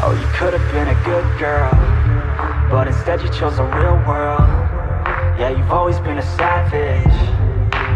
Oh, you could have been a good girl, but instead you chose the real world. Yeah, you've always been a savage.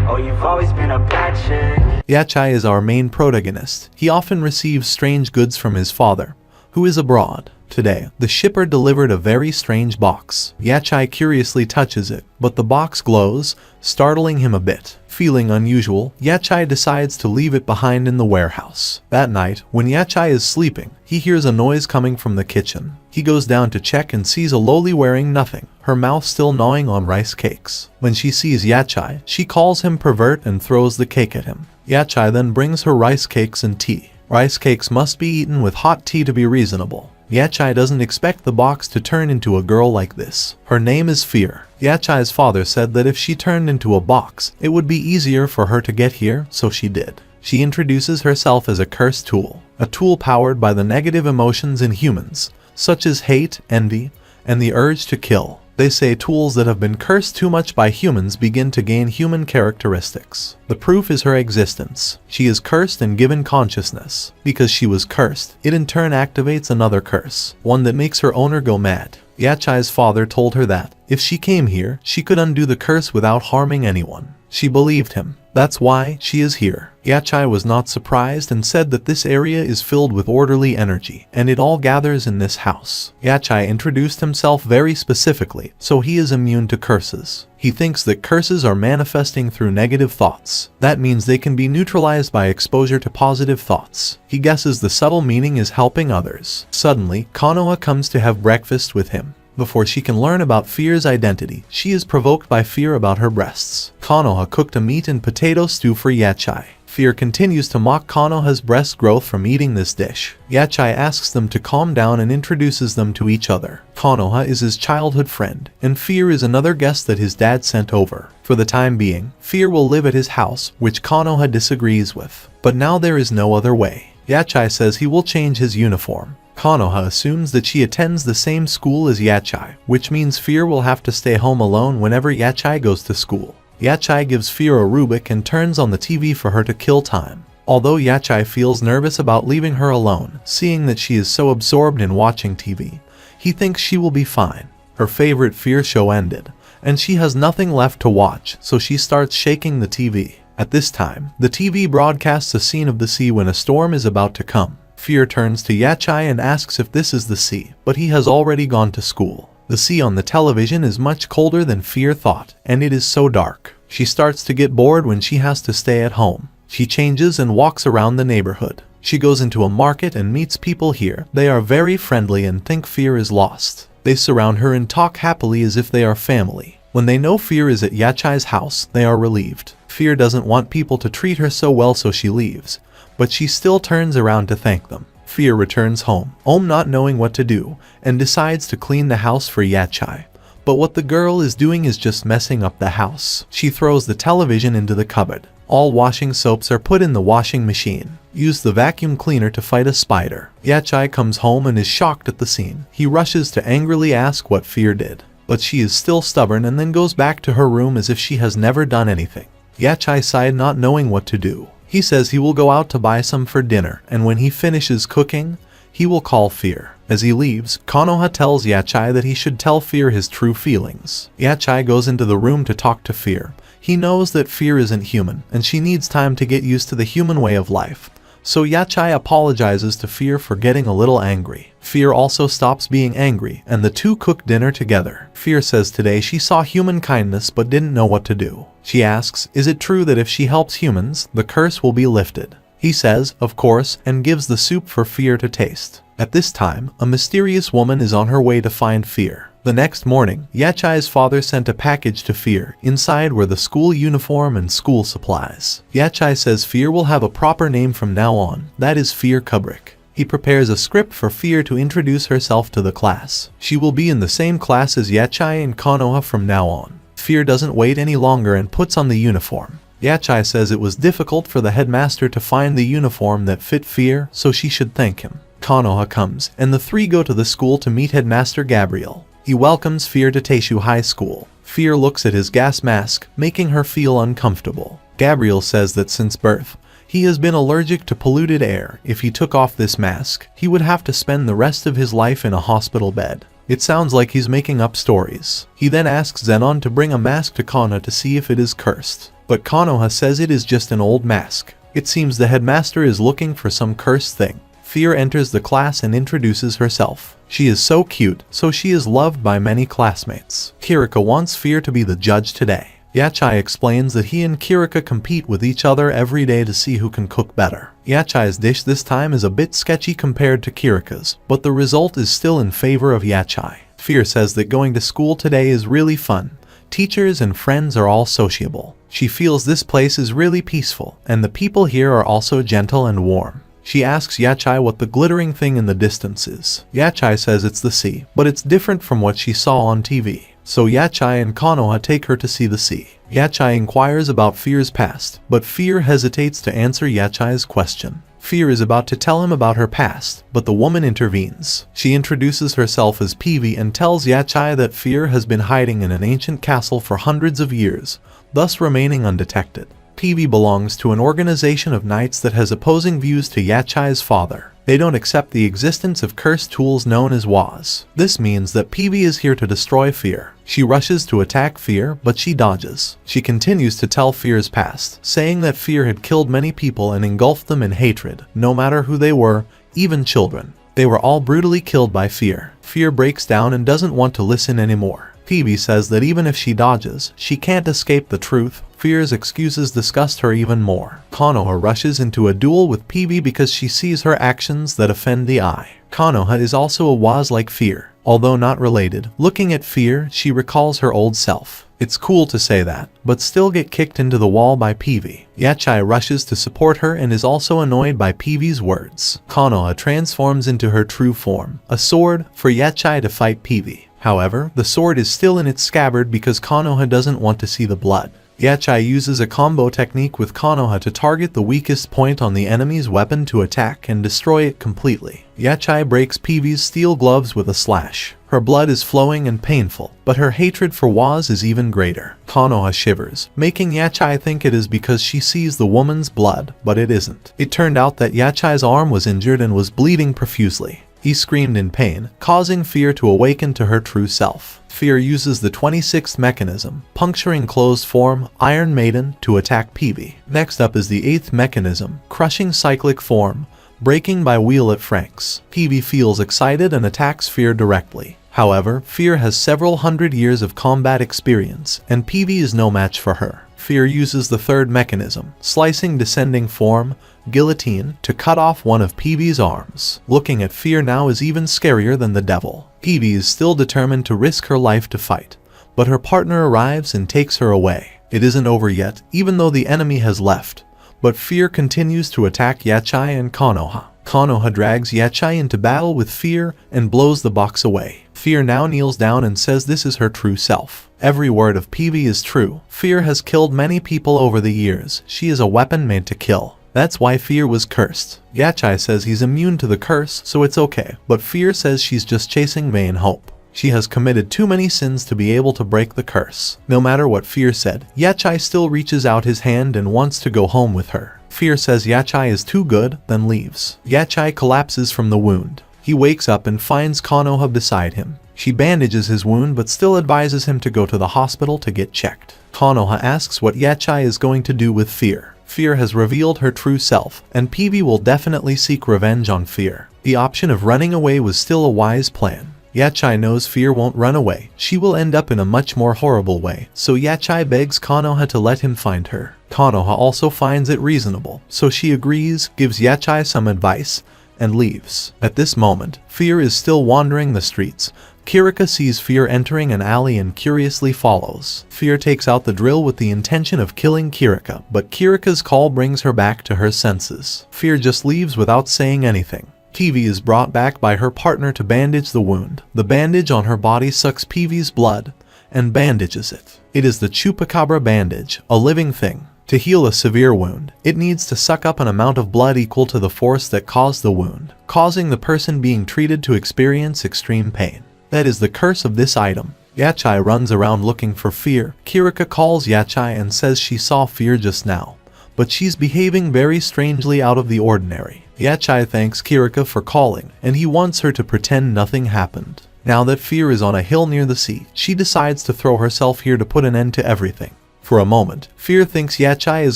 Oh, you've always been a bad chick. Yachai is our main protagonist. He often receives strange goods from his father, who is abroad. Today, the shipper delivered a very strange box. Yachai curiously touches it, but the box glows, startling him a bit. Feeling unusual, Yachai decides to leave it behind in the warehouse. That night, when Yachai is sleeping, he hears a noise coming from the kitchen. He goes down to check and sees a loli wearing nothing, her mouth still gnawing on rice cakes. When she sees Yachai, she calls him pervert and throws the cake at him. Yachai then brings her rice cakes and tea. Rice cakes must be eaten with hot tea to be reasonable. Yachai doesn't expect the box to turn into a girl like this. Her name is Fear. Yachai's father said that if she turned into a box, it would be easier for her to get here, so she did. She introduces herself as a cursed tool, a tool powered by the negative emotions in humans, such as hate, envy, and the urge to kill. They say tools that have been cursed too much by humans begin to gain human characteristics. The proof is her existence. She is cursed and given consciousness. Because she was cursed, it in turn activates another curse, one that makes her owner go mad. Yachai's father told her that, if she came here, she could undo the curse without harming anyone. She believed him. That's why she is here. Yachai was not surprised and said that this area is filled with orderly energy, and it all gathers in this house. Yachai introduced himself very specifically, so he is immune to curses. He thinks that curses are manifesting through negative thoughts. That means they can be neutralized by exposure to positive thoughts. He guesses the subtle meaning is helping others. Suddenly, Konoha comes to have breakfast with him. Before she can learn about Fear's identity, she is provoked by Fear about her breasts. Konoha cooked a meat and potato stew for Yachai. Fear continues to mock Konoha's breast growth from eating this dish. Yachai asks them to calm down and introduces them to each other. Konoha is his childhood friend, and Fear is another guest that his dad sent over. For the time being, Fear will live at his house, which Konoha disagrees with. But now there is no other way. Yachai says he will change his uniform. Konoha assumes that she attends the same school as Yachai, which means Fear will have to stay home alone whenever Yachai goes to school. Yachai gives Fear a Rubik and turns on the TV for her to kill time. Although Yachai feels nervous about leaving her alone, seeing that she is so absorbed in watching TV, he thinks she will be fine. Her favorite Fear show ended, and she has nothing left to watch, so she starts shaking the TV. At this time, the TV broadcasts a scene of the sea when a storm is about to come. Fear turns to Yachai and asks if this is the sea, but he has already gone to school. The sea on the television is much colder than Fear thought, and it is so dark. She starts to get bored when she has to stay at home. She changes and walks around the neighborhood. She goes into a market and meets people here. They are very friendly and think Fear is lost. They surround her and talk happily as if they are family. When they know Fear is at Yachai's house, they are relieved. Fear doesn't want people to treat her so well, so she leaves, but she still turns around to thank them. Fear returns home, not knowing what to do, and decides to clean the house for Yachai. But what the girl is doing is just messing up the house. She throws the television into the cupboard. All washing soaps are put in the washing machine. Use the vacuum cleaner to fight a spider. Yachai comes home and is shocked at the scene. He rushes to angrily ask what Fear did, but she is still stubborn and then goes back to her room as if she has never done anything. Yachai sighed, not knowing what to do. He says he will go out to buy some for dinner, and when he finishes cooking, he will call Fear. As he leaves, Konoha tells Yachai that he should tell Fear his true feelings. Yachai goes into the room to talk to Fear. He knows that Fear isn't human, and she needs time to get used to the human way of life. So Yachai apologizes to Fear for getting a little angry. Fear also stops being angry, and the two cook dinner together. Fear says today she saw human kindness but didn't know what to do. She asks, is it true that if she helps humans, the curse will be lifted? He says, of course, and gives the soup for Fear to taste. At this time, a mysterious woman is on her way to find Fear. The next morning, Yachai's father sent a package to Fear. Inside were the school uniform and school supplies. Yachai says Fear will have a proper name from now on, that is Fear Kubrick. He prepares a script for Fear to introduce herself to the class. She will be in the same class as Yachai and Konoha from now on. Fear doesn't wait any longer and puts on the uniform. Yachai says it was difficult for the headmaster to find the uniform that fit Fear, so she should thank him. Konoha comes, and the three go to the school to meet Headmaster Gabriel. He welcomes Fear to Teishu High School. Fear looks at his gas mask, making her feel uncomfortable. Gabriel says that since birth, He has been allergic to polluted air. If he took off this mask, he would have to spend the rest of his life in a hospital bed. It sounds like he's making up stories. He then asks Zenon to bring a mask to Konoha to see if it is cursed. But Konoha says it is just an old mask. It seems the headmaster is looking for some cursed thing. Fear enters the class and introduces herself. She is so cute, so she is loved by many classmates. Kirika wants Fear to be the judge today. Yachai explains that he and Kirika compete with each other every day to see who can cook better. Yachai's dish this time is a bit sketchy compared to Kirika's, but the result is still in favor of Yachai. Fear says that going to school today is really fun. Teachers and friends are all sociable. She feels this place is really peaceful, and the people here are also gentle and warm. She asks Yachai what the glittering thing in the distance is. Yachai says it's the sea, but it's different from what she saw on TV. So Yachai and Konoha take her to see the sea. Yachai inquires about Fear's past, but Fear hesitates to answer Yachai's question. Fear is about to tell him about her past, but the woman intervenes. She introduces herself as Peavy and tells Yachai that Fear has been hiding in an ancient castle for hundreds of years, thus remaining undetected. Peavy belongs to an organization of knights that has opposing views to Yachai's father. They don't accept the existence of cursed tools known as was. This means that Peavy is here to destroy Fear. She rushes to attack Fear, but she dodges. She continues to tell Fear's past, saying that Fear had killed many people and engulfed them in hatred, no matter who they were, even children. They were all brutally killed by Fear. Fear breaks down and doesn't want to listen anymore. Peavy says that even if she dodges, she can't escape the truth. Fear's excuses disgust her even more. Konoha rushes into a duel with Peavy because she sees her actions that offend the eye. Konoha is also a was like Fear. Although not related, looking at Fear, she recalls her old self. It's cool to say that, but still get kicked into the wall by Peavy. Yachai rushes to support her and is also annoyed by Peavy's words. Konoha transforms into her true form, a sword, for Yachai to fight Peavy. However, the sword is still in its scabbard because Konoha doesn't want to see the blood. Yachai uses a combo technique with Konoha to target the weakest point on the enemy's weapon to attack and destroy it completely. Yachai breaks Peavy's steel gloves with a slash. Her blood is flowing and painful, but her hatred for Was is even greater. Konoha shivers, making Yachai think it is because she sees the woman's blood, but it isn't. It turned out that Yachai's arm was injured and was bleeding profusely. He screamed in pain, causing Fear to awaken to her true self. Fear uses the 26th mechanism, puncturing closed form, Iron Maiden, to attack Peavy. Next up is the 8th mechanism, crushing cyclic form, breaking by wheel at Franks. Peavy feels excited and attacks Fear directly. However, Fear has several hundred years of combat experience, and Peavy is no match for her. Fear uses the 3rd mechanism, slicing descending form, guillotine, to cut off one of Peavy's arms. Looking at Fear now is even scarier than the devil. Peavy is still determined to risk her life to fight, but her partner arrives and takes her away. It isn't over yet, even though the enemy has left, but Fear continues to attack Yachai and Konoha. Konoha drags Yachai into battle with Fear and blows the box away. Fear now kneels down and says this is her true self. Every word of Peavy is true. Fear has killed many people over the years. She is a weapon made to kill. That's why Fear was cursed. Yachai says he's immune to the curse, so it's okay, but Fear says she's just chasing vain hope. She has committed too many sins to be able to break the curse. No matter what Fear said, Yachai still reaches out his hand and wants to go home with her. Fear says Yachai is too good, then leaves. Yachai collapses from the wound. He wakes up and finds Konoha beside him. She bandages his wound but still advises him to go to the hospital to get checked. Konoha asks what Yachai is going to do with Fear. Fear has revealed her true self, and Peavy will definitely seek revenge on Fear. The option of running away was still a wise plan. Yachai knows Fear won't run away. She will end up in a much more horrible way, so Yachai begs Konoha to let him find her. Konoha also finds it reasonable, so she agrees, gives Yachai some advice, and leaves. At this moment, Fear is still wandering the streets. Kirika sees Fear entering an alley and curiously follows. Fear takes out the drill with the intention of killing Kirika, but Kirika's call brings her back to her senses. Fear just leaves without saying anything. Peavy is brought back by her partner to bandage the wound. The bandage on her body sucks Peavy's blood and bandages it. It is the Chupacabra bandage, a living thing. To heal a severe wound, it needs to suck up an amount of blood equal to the force that caused the wound, causing the person being treated to experience extreme pain. That is the curse of this item. Yachai runs around looking for Fear. Kirika calls Yachai and says she saw Fear just now, but she's behaving very strangely out of the ordinary. Yachai thanks Kirika for calling, and he wants her to pretend nothing happened. Now that Fear is on a hill near the sea, she decides to throw herself here to put an end to everything. For a moment, Fear thinks Yachai is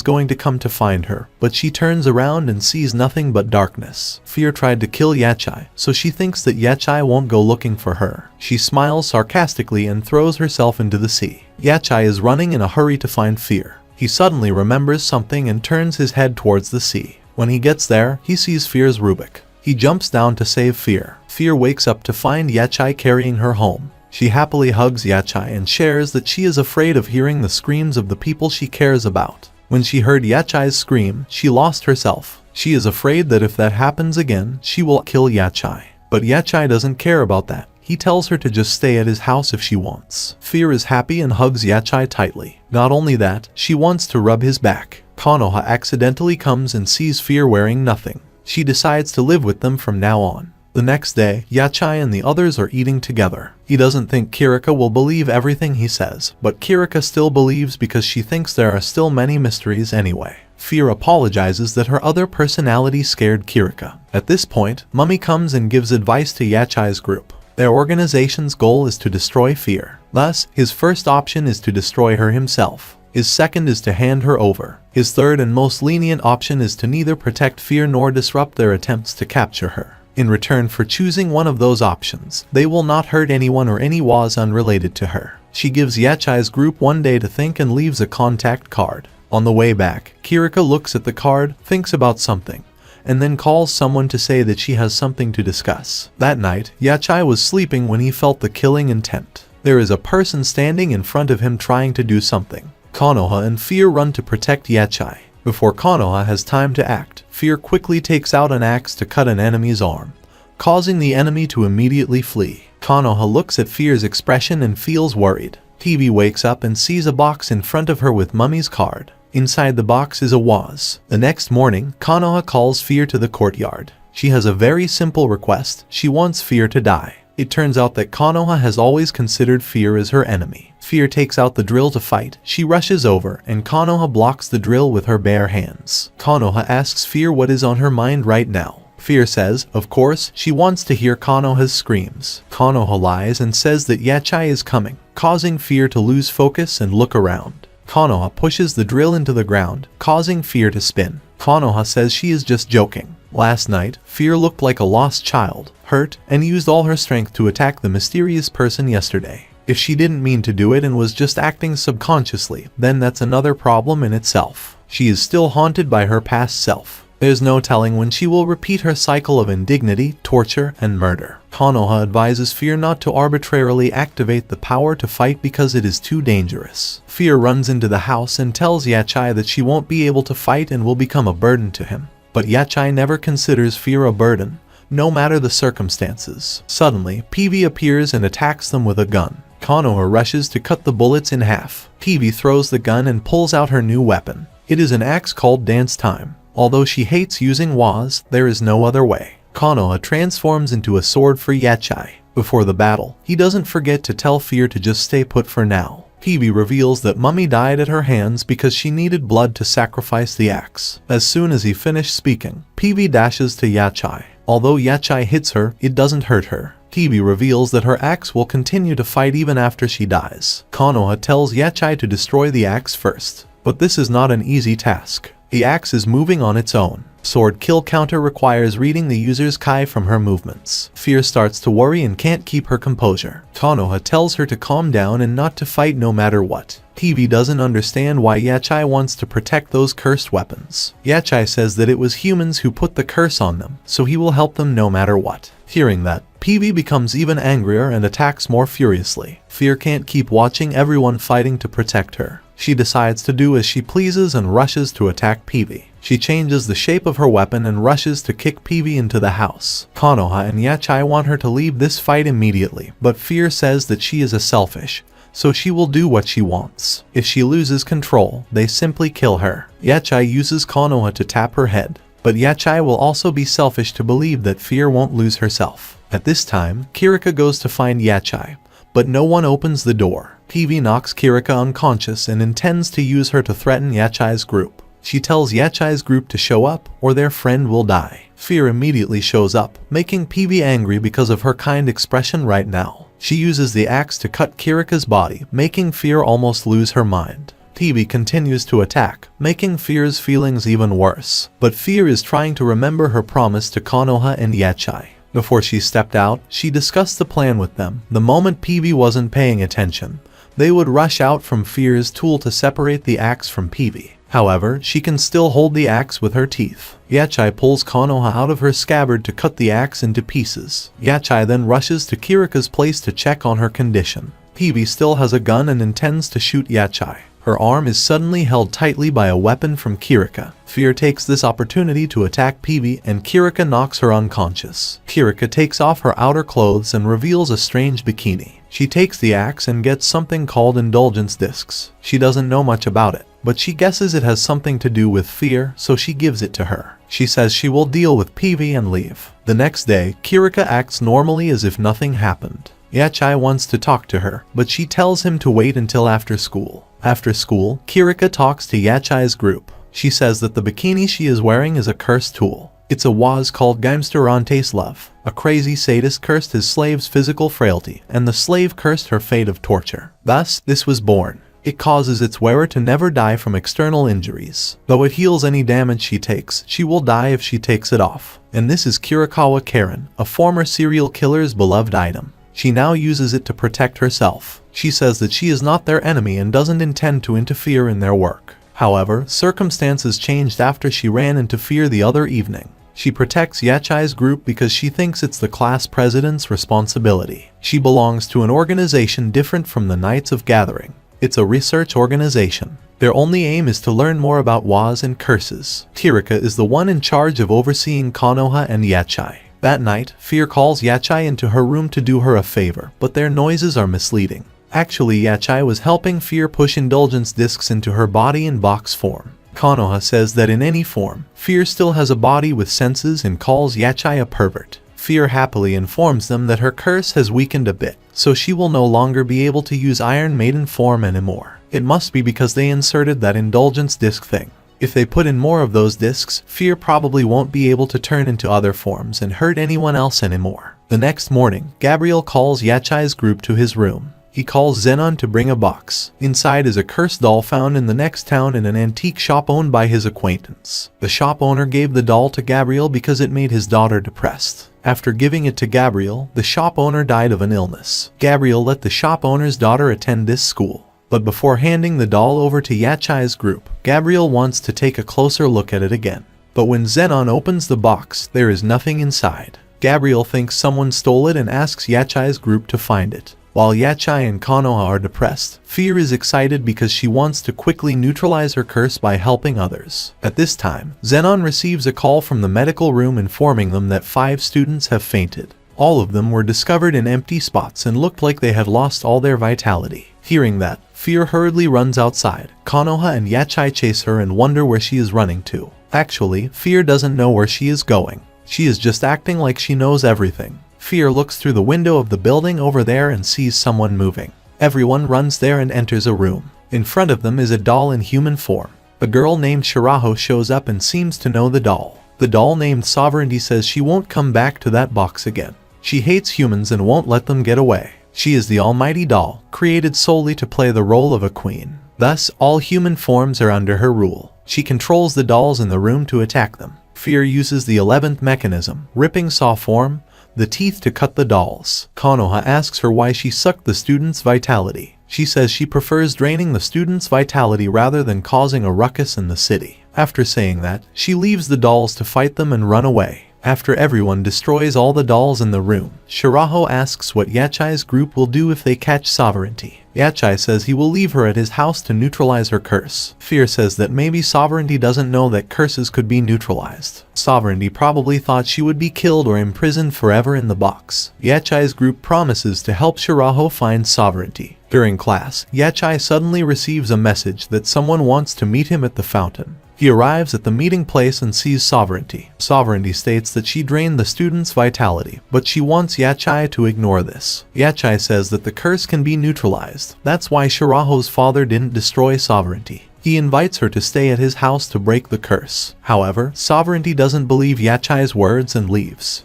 going to come to find her, but she turns around and sees nothing but darkness. Fear tried to kill Yachai, so she thinks that Yachai won't go looking for her. She smiles sarcastically and throws herself into the sea. Yachai is running in a hurry to find Fear. He suddenly remembers something and turns his head towards the sea. When he gets there, he sees Fear's Rubik. He jumps down to save Fear. Fear wakes up to find Yachai carrying her home. She happily hugs Yachai and shares that she is afraid of hearing the screams of the people she cares about. When she heard Yachai's scream, she lost herself. She is afraid that if that happens again, she will kill Yachai. But Yachai doesn't care about that. He tells her to just stay at his house if she wants. Fear is happy and hugs Yachai tightly. Not only that, she wants to rub his back. Konoha accidentally comes and sees Fear wearing nothing. She decides to live with them from now on. The next day, Yachai and the others are eating together. He doesn't think Kirika will believe everything he says, but Kirika still believes because she thinks there are still many mysteries anyway. Fear apologizes that her other personality scared Kirika. At this point, Mummy comes and gives advice to Yachai's group. Their organization's goal is to destroy Fear. Thus, his first option is to destroy her himself. His second is to hand her over. His third and most lenient option is to neither protect Fear nor disrupt their attempts to capture her. In return for choosing one of those options, they will not hurt anyone or any was unrelated to her. She gives Yachai's group one day to think and leaves a contact card. On the way back, Kirika looks at the card, thinks about something, and then calls someone to say that she has something to discuss. That night, Yachai was sleeping when he felt the killing intent. There is a person standing in front of him trying to do something. Konoha and Fear run to protect Yachai. Before Konoha has time to act, Fear quickly takes out an axe to cut an enemy's arm, causing the enemy to immediately flee. Konoha looks at Fear's expression and feels worried. TV wakes up and sees a box in front of her with Mummy's card. Inside the box is a vase. The next morning, Konoha calls Fear to the courtyard. She has a very simple request. She wants Fear to die. It turns out that Konoha has always considered Fear as her enemy. Fear takes out the drill to fight. She rushes over, and Konoha blocks the drill with her bare hands. Konoha asks Fear what is on her mind right now. Fear says, of course, she wants to hear Konoha's screams. Konoha lies and says that Yachai is coming, causing Fear to lose focus and look around. Konoha pushes the drill into the ground, causing Fear to spin. Konoha says she is just joking. Last night, Fear looked like a lost child, hurt, and used all her strength to attack the mysterious person yesterday. If she didn't mean to do it and was just acting subconsciously, then that's another problem in itself. She is still haunted by her past self. There's no telling when she will repeat her cycle of indignity, torture, and murder. Konoha advises Fear not to arbitrarily activate the power to fight because it is too dangerous. Fear runs into the house and tells Yachai that she won't be able to fight and will become a burden to him. But Yachai never considers Fear a burden, no matter the circumstances. Suddenly, PV appears and attacks them with a gun. Konoha rushes to cut the bullets in half. PV throws the gun and pulls out her new weapon. It is an axe called Dance Time. Although she hates using was, there is no other way. Konoha transforms into a sword for Yachai. Before the battle, he doesn't forget to tell Fear to just stay put for now. PV reveals that Mummy died at her hands because she needed blood to sacrifice the axe. As soon as he finished speaking, PV dashes to Yachai. Although Yachai hits her, it doesn't hurt her. PV reveals that her axe will continue to fight even after she dies. Konoha tells Yachai to destroy the axe first. But this is not an easy task. The axe is moving on its own. Sword kill counter requires reading the user's Kai from her movements. Fear starts to worry and can't keep her composure. Konoha tells her to calm down and not to fight no matter what. TV doesn't understand why Yachai wants to protect those cursed weapons. Yachai says that it was humans who put the curse on them, so he will help them no matter what. Hearing that, PV becomes even angrier and attacks more furiously. Fear can't keep watching everyone fighting to protect her. She decides to do as she pleases and rushes to attack PV. She changes the shape of her weapon and rushes to kick PV into the house. Konoha and Yachai want her to leave this fight immediately, but Fear says that she is a selfish, so she will do what she wants. If she loses control, they simply kill her. Yachai uses Konoha to tap her head, but Yachai will also be selfish to believe that Fear won't lose herself. At this time, Kirika goes to find Yachai, but no one opens the door. PV knocks Kirika unconscious and intends to use her to threaten Yachai's group. She tells Yachai's group to show up or their friend will die. Fear immediately shows up, making Peavy angry because of her kind expression right now. She uses the axe to cut Kirika's body, making Fear almost lose her mind. Peavy continues to attack, making Fear's feelings even worse. But Fear is trying to remember her promise to Konoha and Yachai. Before she stepped out, she discussed the plan with them. The moment Peavy wasn't paying attention, they would rush out from Fear's tool to separate the axe from Peavy. However, she can still hold the axe with her teeth. Yachai pulls Konoha out of her scabbard to cut the axe into pieces. Yachai then rushes to Kirika's place to check on her condition. Peavy still has a gun and intends to shoot Yachai. Her arm is suddenly held tightly by a weapon from Kirika. Fear takes this opportunity to attack Peavy and Kirika knocks her unconscious. Kirika takes off her outer clothes and reveals a strange bikini. She takes the axe and gets something called indulgence discs. She doesn't know much about it, but she guesses it has something to do with Fear, so she gives it to her. She says she will deal with Peavy and leave. The next day, Kirika acts normally as if nothing happened. Yachai wants to talk to her, but she tells him to wait until after school. After school, Kirika talks to Yachai's group. She says that the bikini she is wearing is a cursed tool. It's a waz called Gaimsterante's love. A crazy sadist cursed his slave's physical frailty, and the slave cursed her fate of torture. Thus, this was born. It causes its wearer to never die from external injuries. Though it heals any damage she takes, she will die if she takes it off. And this is Kirikawa Karen, a former serial killer's beloved item. She now uses it to protect herself. She says that she is not their enemy and doesn't intend to interfere in their work. However, circumstances changed after she ran into Fear the other evening. She protects Yachai's group because she thinks it's the class president's responsibility. She belongs to an organization different from the Knights of Gathering. It's a research organization. Their only aim is to learn more about waz and curses. Kirika is the one in charge of overseeing Konoha and Yachai. That night, Fear calls Yachai into her room to do her a favor, but their noises are misleading. Actually, Yachai was helping Fear push indulgence discs into her body in box form. Konoha says that in any form, Fear still has a body with senses and calls Yachai a pervert. Fear happily informs them that her curse has weakened a bit, so she will no longer be able to use Iron Maiden form anymore. It must be because they inserted that indulgence disc thing. If they put in more of those discs, Fear probably won't be able to turn into other forms and hurt anyone else anymore. The next morning, Gabriel calls Yachai's group to his room. He calls Zenon to bring a box. Inside is a cursed doll found in the next town in an antique shop owned by his acquaintance. The shop owner gave the doll to Gabriel because it made his daughter depressed. After giving it to Gabriel, the shop owner died of an illness. Gabriel let the shop owner's daughter attend this school. But before handing the doll over to Yachai's group, Gabriel wants to take a closer look at it again. But when Zenon opens the box, there is nothing inside. Gabriel thinks someone stole it and asks Yachai's group to find it. While Yachai and Konoha are depressed, Fear is excited because she wants to quickly neutralize her curse by helping others. At this time, Zenon receives a call from the medical room informing them that 5 students have fainted. All of them were discovered in empty spots and looked like they had lost all their vitality. Hearing that, Fear hurriedly runs outside. Konoha and Yachai chase her and wonder where she is running to. Actually, Fear doesn't know where she is going. She is just acting like she knows everything. Fear looks through the window of the building over there and sees someone moving. Everyone runs there and enters a room. In front of them is a doll in human form. A girl named Shiraho shows up and seems to know the doll. The doll named Sovereignty says she won't come back to that box again. She hates humans and won't let them get away. She is the almighty doll, created solely to play the role of a queen. Thus, all human forms are under her rule. She controls the dolls in the room to attack them. Fear uses the 11th mechanism, ripping saw form, the teeth to cut the dolls. Konoha asks her why she sucked the students' vitality. She says she prefers draining the students' vitality rather than causing a ruckus in the city. After saying that, she leaves the dolls to fight them and run away. After everyone destroys all the dolls in the room, Shiraho asks what Yachai's group will do if they catch Sovereignty. Yachai says he will leave her at his house to neutralize her curse. Fear says that maybe Sovereignty doesn't know that curses could be neutralized. Sovereignty probably thought she would be killed or imprisoned forever in the box. Yachai's group promises to help Shiraho find Sovereignty. During class, Yachai suddenly receives a message that someone wants to meet him at the fountain. He arrives at the meeting place and sees Sovereignty. Sovereignty states that she drained the students' vitality, but she wants Yachai to ignore this. Yachai says that the curse can be neutralized. That's why Shiraho's father didn't destroy Sovereignty. He He invites her to stay at his house to break the curse. However, Sovereignty doesn't believe Yachai's words and leaves.